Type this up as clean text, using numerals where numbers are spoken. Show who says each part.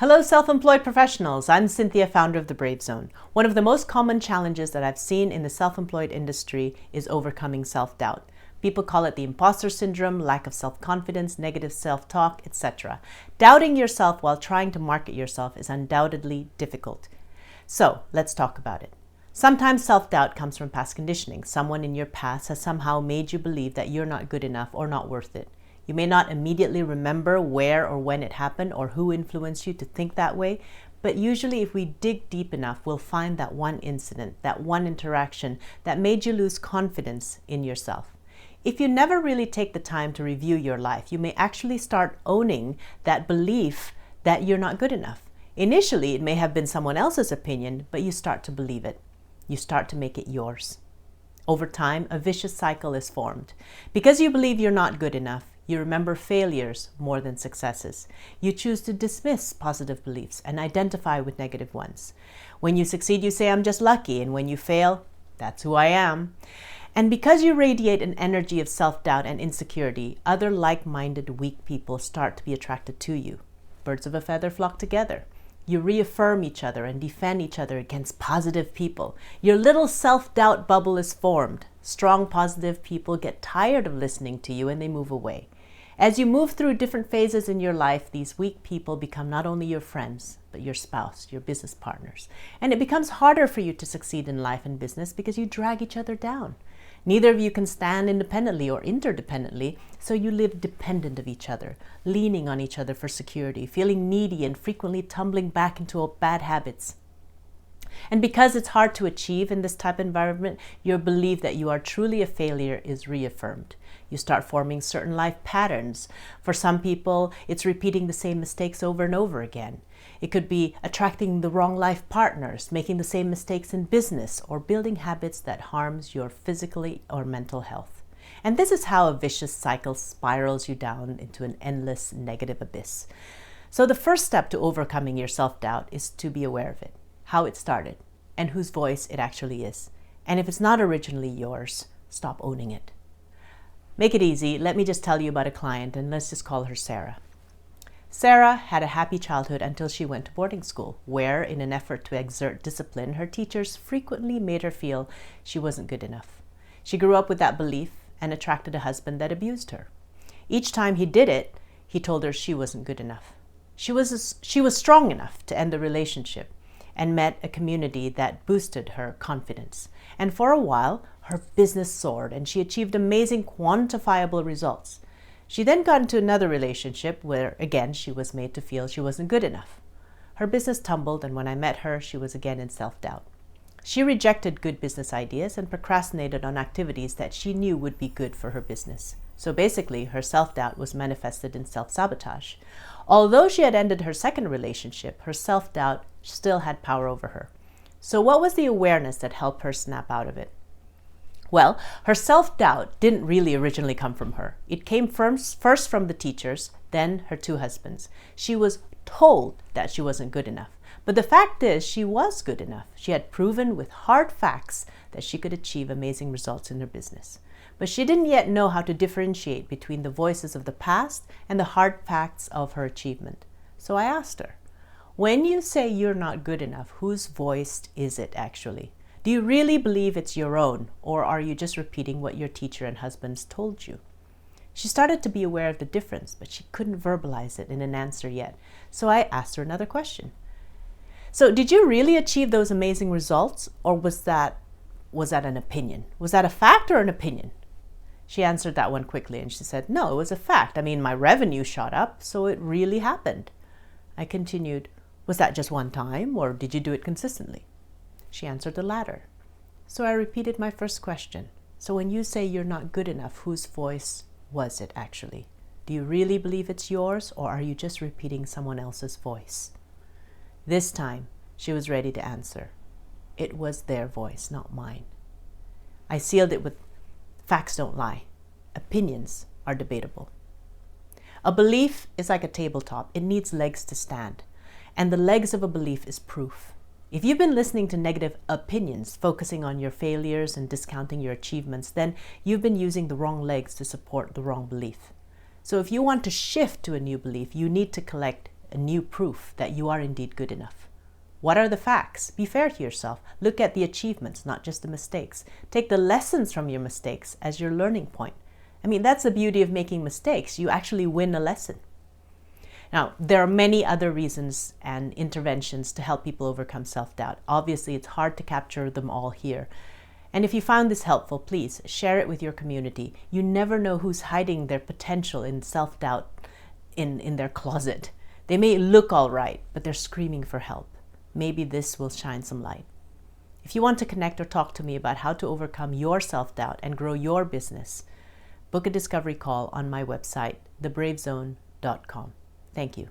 Speaker 1: Hello, self-employed professionals. I'm Cynthia, founder of The Brave Zone. One of the most common challenges that I've seen in the self-employed industry is overcoming self-doubt. People call it the imposter syndrome, lack of self-confidence, negative self-talk, etc. Doubting yourself while trying to market yourself is undoubtedly difficult. So let's talk about it. Sometimes self-doubt comes from past conditioning. Someone in your past has somehow made you believe that you're not good enough or not worth it. You may not immediately remember where or when it happened or who influenced you to think that way, but usually if we dig deep enough, we'll find that one incident, that one interaction that made you lose confidence in yourself. If you never really take the time to review your life, you may actually start owning that belief that you're not good enough. Initially, it may have been someone else's opinion, but you start to believe it. You start to make it yours. Over time, a vicious cycle is formed. Because you believe you're not good enough, you remember failures more than successes. You choose to dismiss positive beliefs and identify with negative ones. When you succeed, you say, I'm just lucky. And when you fail, that's who I am. And because you radiate an energy of self-doubt and insecurity, other like-minded weak people start to be attracted to you. Birds of a feather flock together. You reaffirm each other and defend each other against positive people. Your little self-doubt bubble is formed. Strong, positive people get tired of listening to you and they move away. As you move through different phases in your life, these weak people become not only your friends, but your spouse, your business partners. And it becomes harder for you to succeed in life and business because you drag each other down. Neither of you can stand independently or interdependently, so you live dependent of each other, leaning on each other for security, feeling needy and frequently tumbling back into bad habits. And because it's hard to achieve in this type of environment, your belief that you are truly a failure is reaffirmed. You start forming certain life patterns. For some people, it's repeating the same mistakes over and over again. It could be attracting the wrong life partners, making the same mistakes in business, or building habits that harms your physically or mental health. And this is how a vicious cycle spirals you down into an endless negative abyss. So the first step to overcoming your self-doubt is to be aware of it, how it started, and whose voice it actually is. And if it's not originally yours, stop owning it. Make it easy. Let me just tell you about a client, and let's just call her Sarah. Sarah had a happy childhood until she went to boarding school, where, in an effort to exert discipline, her teachers frequently made her feel she wasn't good enough. She grew up with that belief and attracted a husband that abused her. Each time he did it, he told her she wasn't good enough. She was strong enough to end the relationship and met a community that boosted her confidence. And for a while, her business soared and she achieved amazing quantifiable results. She then got into another relationship where, again, she was made to feel she wasn't good enough. Her business tumbled, and when I met her, she was again in self-doubt. She rejected good business ideas and procrastinated on activities that she knew would be good for her business. So basically, her self-doubt was manifested in self-sabotage. Although she had ended her second relationship, her self-doubt still had power over her. So what was the awareness that helped her snap out of it? Well, her self-doubt didn't really originally come from her. It came first from the teachers, then her two husbands. She was told that she wasn't good enough. But the fact is, she was good enough. She had proven with hard facts that she could achieve amazing results in her business. But she didn't yet know how to differentiate between the voices of the past and the hard facts of her achievement. So I asked her, when you say you're not good enough, whose voice is it actually? Do you really believe it's your own, or are you just repeating what your teacher and husbands told you? She started to be aware of the difference, but she couldn't verbalize it in an answer yet. So I asked her another question. So did you really achieve those amazing results, or was that an opinion? Was that a fact or an opinion? She answered that one quickly and she said, no, it was a fact. I mean, my revenue shot up, so it really happened. I continued, was that just one time, or did you do it consistently? She answered the latter. So I repeated my first question. So when you say you're not good enough, whose voice was it actually? Do you really believe it's yours, or are you just repeating someone else's voice? This time, she was ready to answer. It was their voice, not mine. I sealed it with, facts don't lie. Opinions are debatable. A belief is like a tabletop. It needs legs to stand. And the legs of a belief is proof. If you've been listening to negative opinions, focusing on your failures and discounting your achievements, then you've been using the wrong legs to support the wrong belief. So if you want to shift to a new belief, you need to collect a new proof that you are indeed good enough. What are the facts? Be fair to yourself. Look at the achievements, not just the mistakes. Take the lessons from your mistakes as your learning point. I mean, that's the beauty of making mistakes. You actually win a lesson. Now, there are many other reasons and interventions to help people overcome self-doubt. Obviously, it's hard to capture them all here. And if you found this helpful, please share it with your community. You never know who's hiding their potential in self-doubt in their closet. They may look all right, but they're screaming for help. Maybe this will shine some light. If you want to connect or talk to me about how to overcome your self-doubt and grow your business, book a discovery call on my website, thebravezone.com. Thank you.